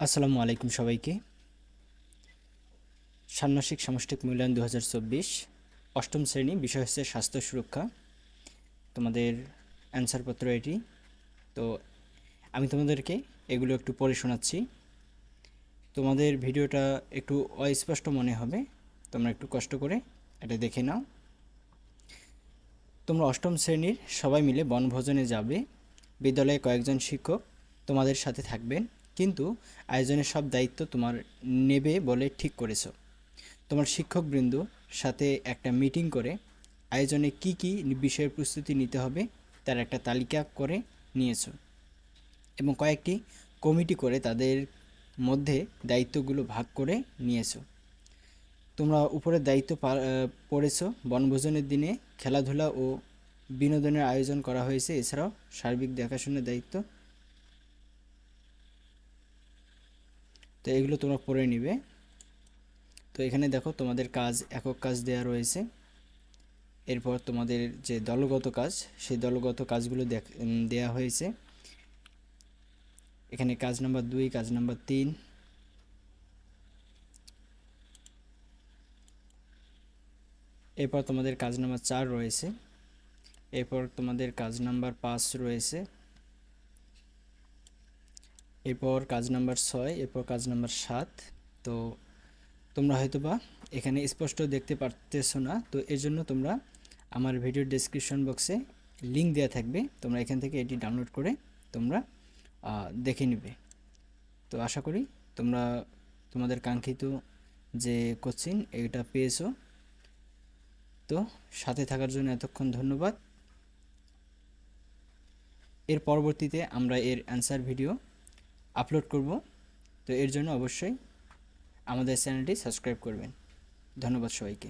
আসসালামু আলাইকুম সবাইকে। ষান্মাসিক সামষ্টিক মূল্যায়ন 2024 অষ্টম শ্রেণী, বিষয় হচ্ছে স্বাস্থ্য সুরক্ষা। তোমাদের অ্যান্সারপত্র এটি। তো আমি তোমাদেরকে এগুলো একটু পড়ে শোনাচ্ছি। তোমাদের ভিডিওটা একটু অস্পষ্ট মনে হবে, তোমরা একটু কষ্ট করে এটা দেখে নাও। তোমরা অষ্টম শ্রেণীর সবাই মিলে বনভোজনে যাবে। বিদ্যালয়ে কয়েকজন শিক্ষক তোমাদের সাথে থাকবেন, কিন্তু আয়োজনের সব দায়িত্ব তোমার নেবে বলে ঠিক করেছো। তোমার শিক্ষকবৃন্দ সাথে একটা মিটিং করে আয়োজনে কি কি বিষয়ের প্রস্তুতি নিতে হবে তার একটা তালিকা করে নিয়েছো এবং কয়েকটি কমিটি করে তাদের মধ্যে দায়িত্বগুলো ভাগ করে নিয়েছো। তোমরা উপরের দায়িত্ব পড়েছো। বনভোজনের দিনে খেলাধুলা ও বিনোদনের আয়োজন করা হয়েছে, এছাড়াও সার্বিক দেখাশোনার দায়িত্ব। তো এগুলো তোমরা পড়ে নিবে। তো এখানে দেখো তোমাদের কাজ, একক কাজ দেয়া রয়েছে। এরপর তোমাদের যে দলগত কাজ, সেই দলগত কাজগুলো দেয়া হয়েছে। এখানে কাজ নাম্বার 2, কাজ নাম্বার 3, এরপর তোমাদের কাজ নাম্বার 4 রয়েছে। এরপর তোমাদের কাজ নাম্বার 5 রয়েছে। এরপর কাজ নাম্বার 6, এরপর কাজ নাম্বার 7। তো তোমরা হয়তোবা এখানে স্পষ্ট দেখতে পারতেছো না, তো এর জন্য তোমরা আমার ভিডিও ডেসক্রিপশন বক্সে লিঙ্ক দেওয়া থাকবে, তোমরা এখান থেকে এটি ডাউনলোড করে তোমরা দেখে নেবে। তো আশা করি তোমরা তোমাদের কাঙ্ক্ষিত যে কোশ্চিন এটা পেয়েছো। তো সাথে থাকার জন্য এতক্ষণ ধন্যবাদ। এর পরবর্তীতে আমরা এর অ্যান্সার ভিডিও আপলোড করব, তো এর জন্য অবশ্যই আমাদের চ্যানেলটি সাবস্ক্রাইব করবেন। ধন্যবাদ সবাইকে।